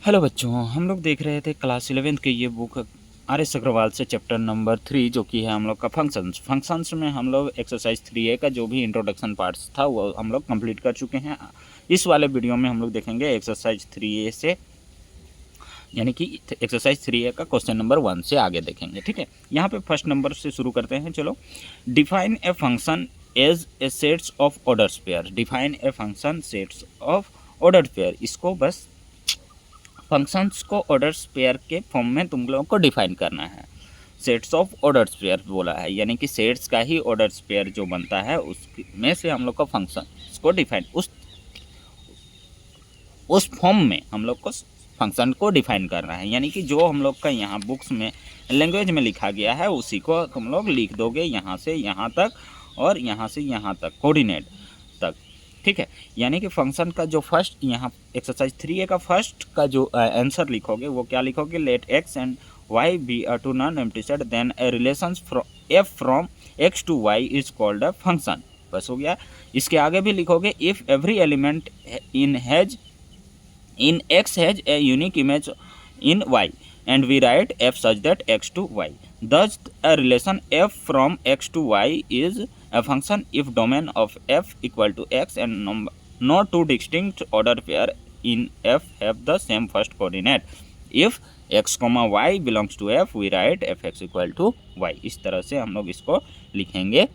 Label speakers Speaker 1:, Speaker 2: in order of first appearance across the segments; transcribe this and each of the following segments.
Speaker 1: Hello बच्चों, हम लोग देख रहे थे क्लास 11th की ये बुक आर एस अग्रवाल से चैप्टर नंबर 3 जो कि है हम लोग का फंक्शंस में हम लोग एक्सरसाइज 3A का जो भी इंट्रोडक्शन पार्ट्स था वो हम लोग कंप्लीट कर चुके हैं। इस वाले वीडियो में हम लोग देखेंगे एक्सरसाइज 3A से, यानी कि एक्सरसाइज 3A का क्वेश्चन नंबर 1 से आगे देखेंगे। ठीक है, यहाँ पे फर्स्ट नंबर से शुरू करते हैं। चलो, define a function as a sets of orders pair. Define a function sets of order pair, इसको बस फंक्शंस को ऑर्डर्स पेयर के फॉर्म में तुम लोगों को डिफाइन करना है। सेट्स ऑफ ऑर्डर्स पेयर बोला है, यानी कि सेट्स का ही ऑर्डर्स पेयर जो बनता है उसमें से हम लोग को फंक्शन को डिफाइन उस फॉर्म में हम लोग को फंक्शन को डिफाइन करना है। यानी कि जो हम लोग का यहाँ बुक्स में लैंग्वेज में लिखा गया है उसी को तुम लोग लिख दोगे, यहाँ से यहाँ तक और यहाँ से यहाँ तक कोऑर्डिनेट तक। ठीक है, यानी कि फंक्शन का जो फर्स्ट यहाँ एक्सरसाइज 3A का फर्स्ट का जो आंसर लिखोगे वो क्या लिखोगे, let x and y be a two non empty set then a relation f from x to y is called a function. बस हो गया। इसके आगे भी लिखोगे if every element in x has a unique image in y and we write f such that x to y. Thus a relation f from x to y is a function if domain of f equal to x and no two distinct order pair in f have the same first coordinate. If x comma y belongs to f we write fx equal to y. इस तरह से हम लोग इसको लिखेंगे।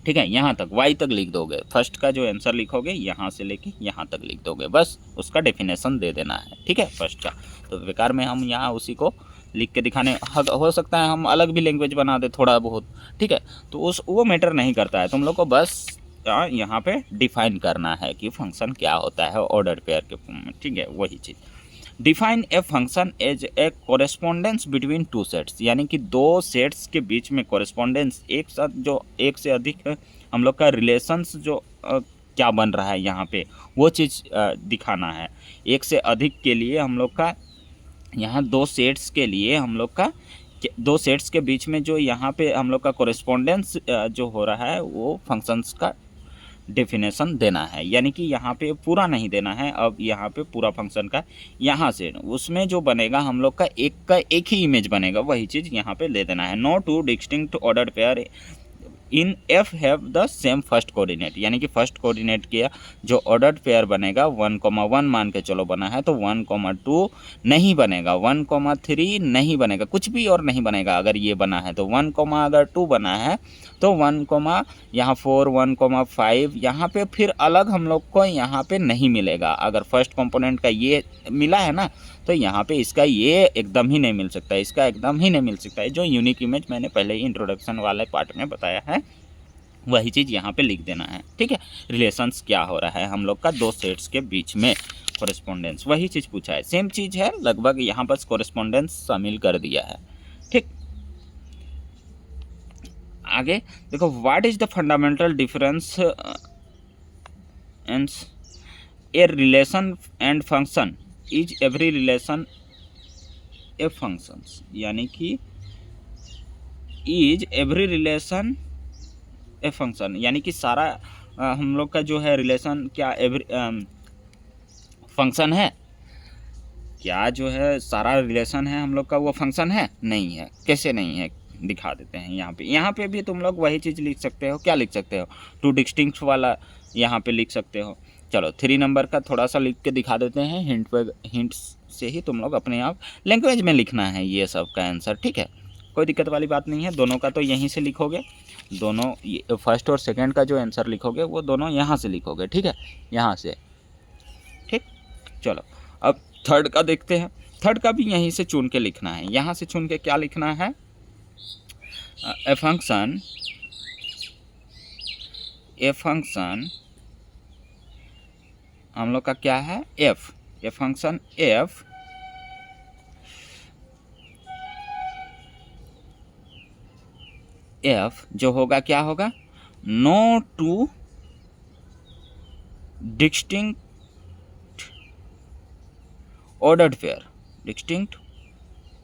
Speaker 1: ठीक है, यहाँ तक y तक लिख दोगे। फर्स्ट का जो आंसर लिखोगे यहाँ से लेके यहाँ तक लिख दोगे, बस उसका डेफिनेशन दे देना है। ठीक है, फर्स्ट का तो बेकार में हम यहाँ उसी को लिख के दिखाने, हो सकता है हम अलग भी लैंग्वेज बना दे थोड़ा बहुत। ठीक है, तो उस वो मैटर नहीं करता है, तुम लोग को बस यहाँ पे डिफाइन करना है कि फंक्शन क्या होता है ऑर्डर पेयर के फॉर्म में। ठीक है, वही चीज़। Define a function as a correspondence between two sets, यानी कि दो सेट्स के बीच में कोरेस्पोंडेंस, एक साथ जो एक से अधिक हम लोग का रिलेशंस जो क्या बन रहा है यहाँ पे वो चीज़ दिखाना है। एक से अधिक के लिए हम लोग का यहाँ दो सेट्स के लिए हम लोग का दो सेट्स के बीच में जो यहाँ पे हम लोग का कोरेस्पोंडेंस जो हो रहा है वो फंक्शंस का डेफिनेशन देना है। यानी कि यहाँ पे पूरा नहीं देना है, अब यहाँ पे पूरा फंक्शन का यहाँ से उसमें जो बनेगा हम लोग का एक ही इमेज बनेगा, वही चीज़ यहाँ पे ले देना है। No two distinct order pair in f have the same first coordinate, यानी कि फर्स्ट कोऑर्डिनेट किया जो ऑर्डर्ड पेयर बनेगा 1,1 मान के चलो बना है तो 1,2 नहीं बनेगा, 1,3 नहीं बनेगा, कुछ भी और नहीं बनेगा। अगर ये बना है तो 1, अगर 2 बना है तो 1, यहाँ 4, 1,5 यहाँ पे फिर अलग हम लोग को यहाँ पे नहीं मिलेगा। अगर फर्स्ट कंपोनेंट का ये मिला है ना तो यहाँ पे इसका ये एकदम ही नहीं मिल सकता, इसका एकदम ही नहीं मिल सकता है। जो यूनिक इमेज मैंने पहले ही इंट्रोडक्शन वाले पार्ट में बताया है वही चीज़ यहाँ पे लिख देना है। ठीक है, रिलेशंस क्या हो रहा है हम लोग का दो सेट्स के बीच में, कोरेस्पोंडेंस वही चीज़ पूछा है, सेम चीज़ है लगभग, यहाँ बस कोरेस्पोंडेंस शामिल कर दिया है। ठीक, आगे देखो, what is the fundamental difference and a relation and function is every relation A functions, यानी कि is every relation a function, यानी कि सारा हम लोग का जो है रिलेशन क्या एवरी फंक्शन है, क्या जो है सारा रिलेशन है हम लोग का वो फंक्शन है? नहीं है। कैसे नहीं है दिखा देते हैं। यहाँ पे भी तुम लोग वही चीज़ लिख सकते हो। क्या लिख सकते हो? टू डिस्टिंक्ट वाला यहाँ पे लिख सकते हो। चलो 3 नंबर का थोड़ा सा लिख के दिखा देते हैं, हिंट से ही तुम लोग अपने आप लैंग्वेज में लिखना है ये सब का आंसर। ठीक है, कोई दिक्कत वाली बात नहीं है। दोनों का तो यहीं से लिखोगे, दोनों फर्स्ट और सेकेंड का जो आंसर लिखोगे वो दोनों यहाँ से लिखोगे। ठीक है, यहाँ से। ठीक, चलो अब थर्ड का देखते हैं। थर्ड का भी यहीं से चुन के लिखना है। यहाँ से चुन के क्या लिखना है? ए फंक्शन हम लोग का क्या है? एफ। ए फंक्शन एफ जो होगा क्या होगा? No two distinct ordered pair, distinct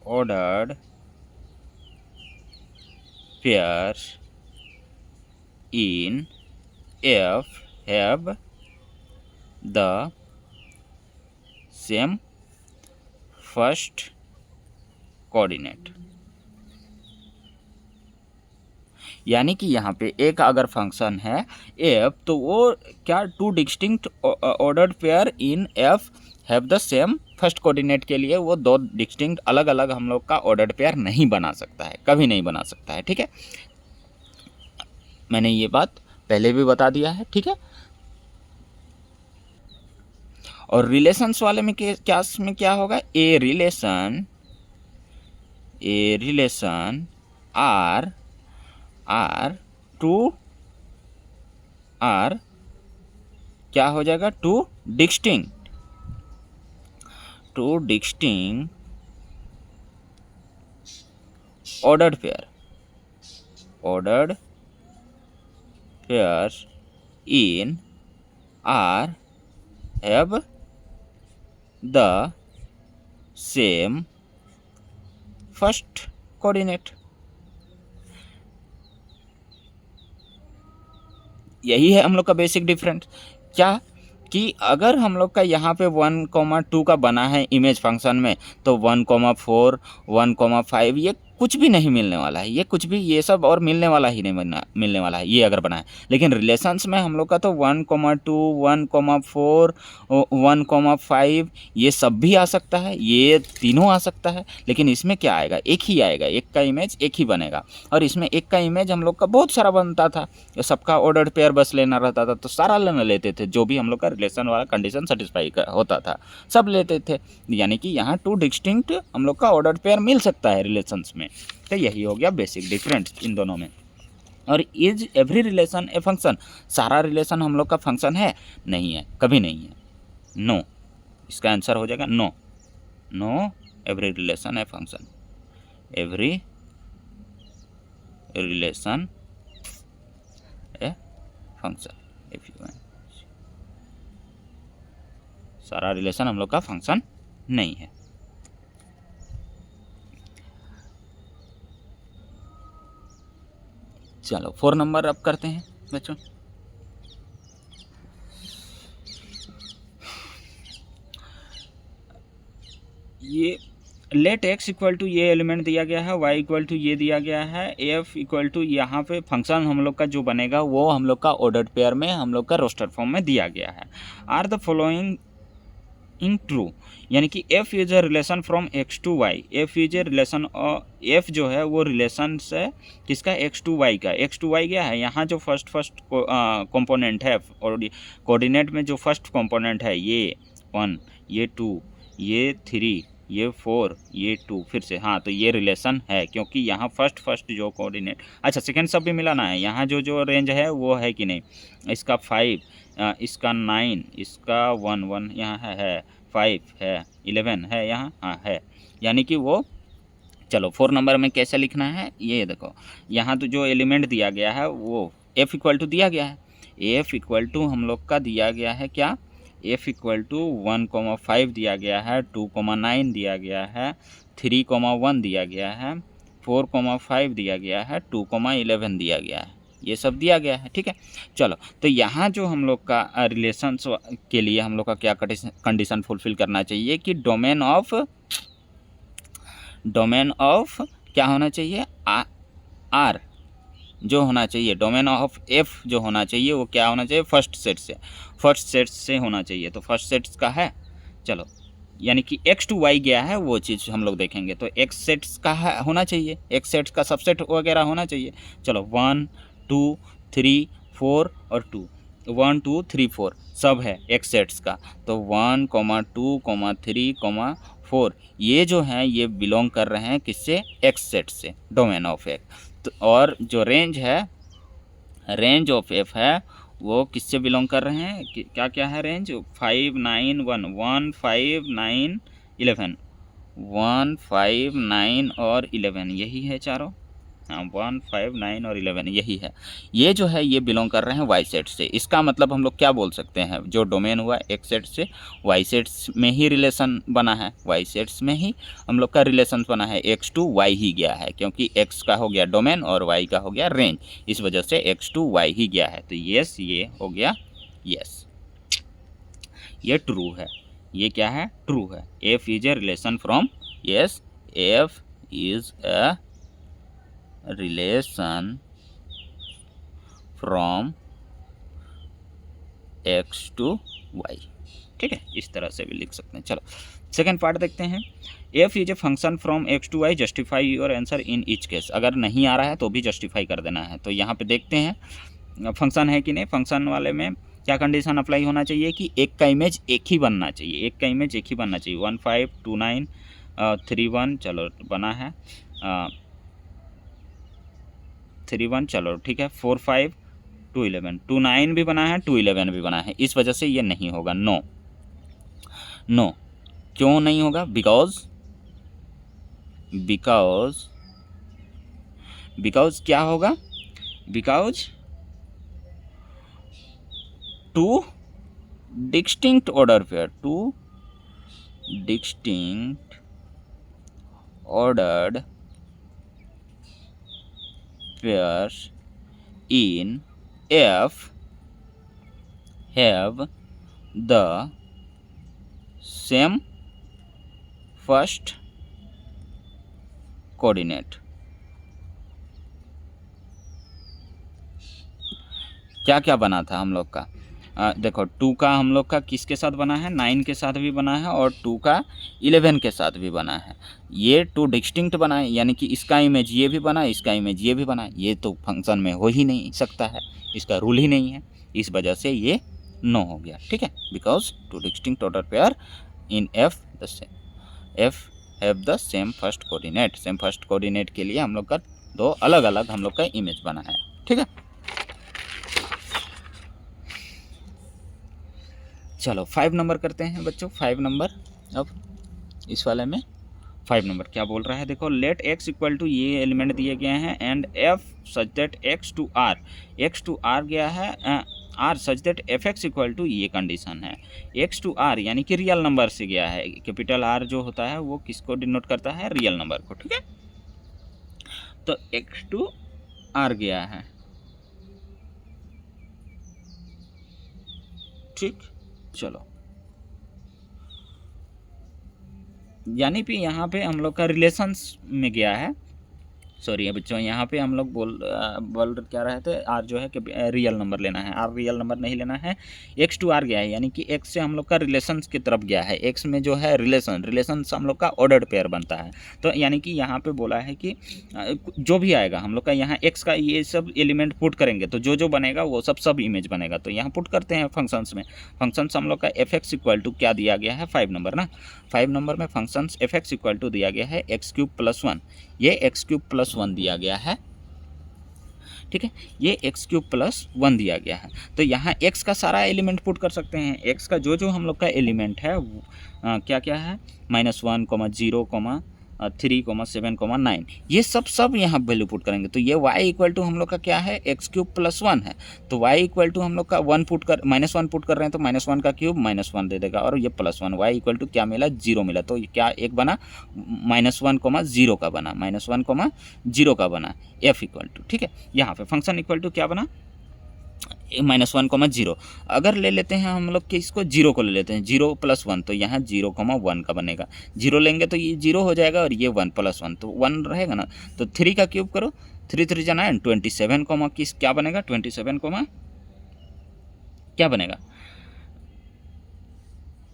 Speaker 1: ordered pair in F have the same first coordinate. यानी कि यहाँ पे एक अगर फंक्शन है एफ, तो वो क्या two distinct ordered pair in f have the same first coordinate के लिए वो दो डिस्टिंक्ट अलग अलग हम लोग का ऑर्डर्ड पेयर नहीं बना सकता है, कभी नहीं बना सकता है। ठीक है, मैंने ये बात पहले भी बता दिया है। ठीक है, और रिलेशंस वाले में क्या होगा, a relation are to are क्या हो जाएगा, two distinct ordered pair in are have the same first coordinate. यही है हम लोग का बेसिक डिफरेंस। क्या कि अगर हम लोग का यहाँ पे 1,2 का बना है इमेज फंक्शन में, तो 1,4 1,5 ये कुछ भी नहीं मिलने वाला है, ये कुछ भी ये सब और मिलने वाला ही नहीं मिलने वाला है ये अगर बना है। लेकिन रिलेशंस में हम लोग का तो 1,2 1,4 1,5 ये सब भी आ सकता है, ये तीनों आ सकता है। लेकिन इसमें क्या आएगा, एक ही आएगा, एक का इमेज एक ही बनेगा। और इसमें एक का इमेज हम लोग का बहुत सारा बनता था, सबका ऑर्डर्ड पेयर बस लेना रहता था, तो सारा लेना लेते थे, जो भी हम लोग का रिलेशन वाला कंडीशन सेटिस्फाई होता था सब लेते थे। यानी कि यहाँ टू डिस्टिंक्ट हम लोग का ऑर्डर्ड पेयर मिल सकता है रिलेशंस में। तो यही हो गया बेसिक डिफरेंस इन दोनों में। और is every relation a function, सारा रिलेशन हम लोग का फंक्शन है? नहीं है, कभी नहीं है, नो। इसका आंसर हो जाएगा no. Every relation a function, every relation a function, if you सारा रिलेशन हम लोग का फंक्शन नहीं है। चलो 4 नंबर अब करते हैं बच्चों। ये लेट x इक्वल टू ये एलिमेंट दिया गया है, y इक्वल टू ये दिया गया है, f इक्वल टू यहाँ पे फंक्शन हम लोग का जो बनेगा वो हम लोग का ऑर्डर्ड पेयर में हम लोग का रोस्टर फॉर्म में दिया गया है। Are the following in true, यानी कि f is a relation from x to y, f is a relation, f जो है वो रिलेशन से किसका, x टू y का। x टू y क्या है, यहाँ जो फर्स्ट कंपोनेंट है और कोऑर्डिनेट में जो फर्स्ट कंपोनेंट है, ये 1 ये 2 ये 3 ये 4 ये 2 फिर से, हाँ तो ये रिलेशन है, क्योंकि यहाँ फर्स्ट जो कोऑर्डिनेट, अच्छा सेकंड सब भी मिलाना है, यहाँ जो रेंज है वो है कि नहीं, इसका 5 इसका 9 इसका 1 1 यहाँ है 5 है 11 है यहाँ, हाँ है, यानी कि वो। चलो 4 नंबर में कैसे लिखना है, ये देखो यहाँ तो जो एलिमेंट दिया गया है वो f इक्वल टू दिया गया है, f इक्वल टू हम लोग का दिया गया है क्या, f इक्वल टू 1,5 दिया गया है, 2,9 दिया गया है, 3,1 दिया गया है, 4,5 दिया गया है, 2,11 दिया गया है, ये सब दिया गया है। ठीक है, चलो तो यहाँ जो हम लोग का रिलेशंस के लिए हम लोग का क्या कंडीशन फुलफिल करना चाहिए कि डोमेन ऑफ क्या होना चाहिए, आर जो होना चाहिए, डोमेन ऑफ एफ जो होना चाहिए वो क्या होना चाहिए, फर्स्ट सेट से होना चाहिए। तो फर्स्ट सेट्स का है, चलो यानी कि x टू y गया है वो चीज़ हम लोग देखेंगे, तो x सेट्स का होना चाहिए, x सेट्स का सबसेट वगैरह होना चाहिए। चलो 1 2 3 4 और 2 1 2 3 4 सब है x सेट्स का, तो 1 2 3 4 ये जो हैं ये बिलोंग कर रहे हैं किससे, x सेट से, डोमेन ऑफ x। तो और जो रेंज ऑफ f है वो किससे बिलोंग कर रहे हैं, क्या है रेंज, 5 9 1 1 5 9 11 1 5 9 और 11 यही है चारों, हाँ 1 5 9 और 11 यही है। ये जो है ये बिलोंग कर रहे हैं वाई सेट से। इसका मतलब हम लोग क्या बोल सकते हैं, जो डोमेन हुआ एक्स सेट से वाई सेट्स में ही रिलेशन बना है, वाई सेट्स में ही हम लोग का रिलेशन बना है, एक्स टू वाई ही गया है, क्योंकि एक्स का हो गया डोमेन और वाई का हो गया रेंज, इस वजह से एक्स टू वाई ही गया है। तो यस ये हो गया, यस ये ट्रू है, ये क्या है, ट्रू है। F is a relation from, yes f is a relation from x to y. ठीक है, इस तरह से भी लिख सकते हैं। चलो सेकेंड पार्ट देखते हैं। F is a function from x to y, justify your answer in each case. अगर नहीं आ रहा है तो भी जस्टिफाई कर देना है। तो यहाँ पे देखते हैं फंक्शन है कि नहीं। फंक्शन वाले में क्या कंडीशन अप्लाई होना चाहिए कि एक का इमेज एक ही बनना चाहिए, एक का इमेज एक ही बनना चाहिए। 1 5 2 9 3 1, चलो बना है 3 1, चलो ठीक है। 4 5 2 11, 2 9 भी बना है, 2 11 भी बना है। इस वजह से ये नहीं होगा। नो नो, क्यों नहीं होगा? बिकॉज क्या होगा? Because to distinct order pair, to distinct ordered pairs in F have the same first coordinate। क्या क्या बना था हम लोग का? देखो 2 का हम लोग का किसके साथ बना है? 9 के साथ भी बना है और 2 का 11 के साथ भी बना है। ये 2 डिस्टिंक्ट बना है, यानी कि इसका इमेज ये भी बना, इसका इमेज ये भी बना। ये तो फंक्शन में हो ही नहीं सकता है, इसका रूल ही नहीं है। इस वजह से ये नो हो गया। ठीक है, because 2 distinct order pair in F the same, F have the same first coordinate. Same first coordinate के लिए हम लोग का 2 अलग अलग हम लोग का इमेज बना है। ठीक है, चलो 5 नंबर करते हैं बच्चों। 5 नंबर, अब इस वाले में 5 नंबर क्या बोल रहा है? देखो, लेट x इक्वल टू, ये एलिमेंट दिए गए हैं, and f such that x to r गया है, r such that fx equal to, ये कंडीशन है x टू r, यानी कि रियल नंबर से गया है। कैपिटल R जो होता है वो किसको डिनोट करता है? रियल नंबर को। ठीक है, तो x टू r गया है। ठीक, चलो, यानी कि यहाँ पे हम लोग का रिलेशंस में गया है। सॉरी बच्चों, यहाँ पे हम लोग बोल क्या रहे थे? आर जो है कि रियल नंबर लेना है, आर रियल नंबर नहीं लेना है। एक्स टू आर गया है, यानी कि एक्स से हम लोग का रिलेशंस की तरफ गया है। एक्स में जो है रिलेशन हम लोग का ऑर्डर्ड पेयर बनता है। तो यानी कि यहाँ पे बोला है कि जो भी आएगा हम लोग का, यहाँ एक्स का ये सब एलिमेंट पुट करेंगे तो जो जो बनेगा वो सब इमेज बनेगा। तो यहाँ पुट करते हैं फंक्शंस में। फंक्शंस हम लोग का एफ एक्स इक्वल टू क्या दिया गया है? 5 नंबर ना। 5 नंबर में functions f x equal to दिया गया है एक्स क्यूब प्लस 1। ये एक्स क्यूब प्लस 1 दिया गया है। ठीक है, ये एक्स क्यूब प्लस 1 दिया गया है। तो यहाँ एक्स का सारा एलिमेंट पुट कर सकते हैं। एक्स का जो जो हम लोग का एलिमेंट है क्या क्या है? -1, 0, 3, 7, 9, ये सब यहाँ वैल्यू पुट करेंगे। तो ये y इक्वल टू हम लोग का क्या है? एक्स क्यूब प्लस 1 है। तो y इक्वल टू हम लोग का -1 पुट कर रहे हैं, तो -1 का क्यूब -1 दे देगा, और ये +1। y इक्वल टू क्या मिला? 0 मिला। तो क्या एक बना? -1, 0 का बना, -1, 0 का बना f इक्वल टू। ठीक है, यहाँ पे फंक्शन इक्वल टू क्या बना? -1, 0। अगर ले लेते हैं हम लोग कि इसको 0 को ले लेते हैं, 0 + 1, तो यहाँ 0, 1 का बनेगा। 0 लेंगे तो ये 0 हो जाएगा, और ये 1 + 1 तो 1 रहेगा ना। तो 3 का क्यूब करो, 3 3 जाना है 27, किस क्या बनेगा? 27, क्या बनेगा?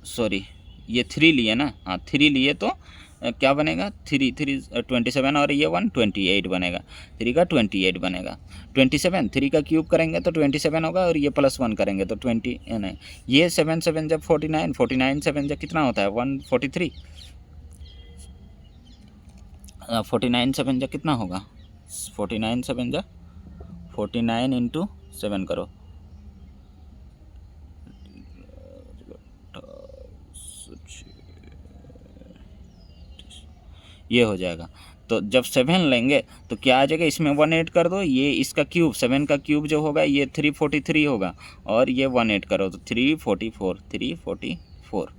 Speaker 1: सॉरी, ये 3 लिए ना, हाँ 3 लिए तो क्या बनेगा? 3 3 27, और ये 1 28 बनेगा। 3 का 28 बनेगा। 27, 3 का क्यूब करेंगे तो 27 होगा, और ये +1 करेंगे तो 20 नहीं, ये 7 7 जब 49, 49 7 जब कितना होता है? 143। 49 7 जब कितना होगा? 49 7 जब 49 × 7 करो, ये हो जाएगा। तो जब 7 लेंगे तो क्या आ जाएगा? इसमें 1 ऐड कर दो, ये इसका क्यूब 7 का क्यूब जो होगा ये 343 होगा, और ये 1 ऐड करो तो 344।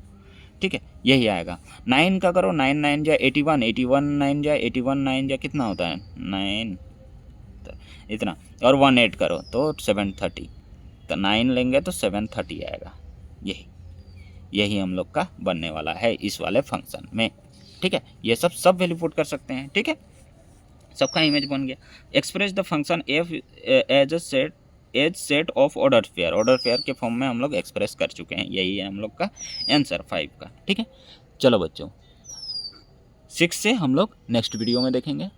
Speaker 1: ठीक है, यही आएगा। 9 का करो, 9 9 जा 81, 81 9 जा 81 9 जा कितना होता है? 9 इतना, और 1 ऐड करो तो 730। तो 9 लेंगे तो 730 आएगा। यही यही हम लोग का बनने वाला है इस वाले फंक्शन में। ठीक है, ये सब वैल्यू पुट कर सकते हैं। ठीक है, सबका इमेज बन गया। Express the function f as set of order pair के फॉर्म में हम लोग एक्सप्रेस कर चुके हैं। यही है हम लोग का आंसर 5 का। ठीक है, चलो बच्चों 6 से हम लोग नेक्स्ट वीडियो में देखेंगे।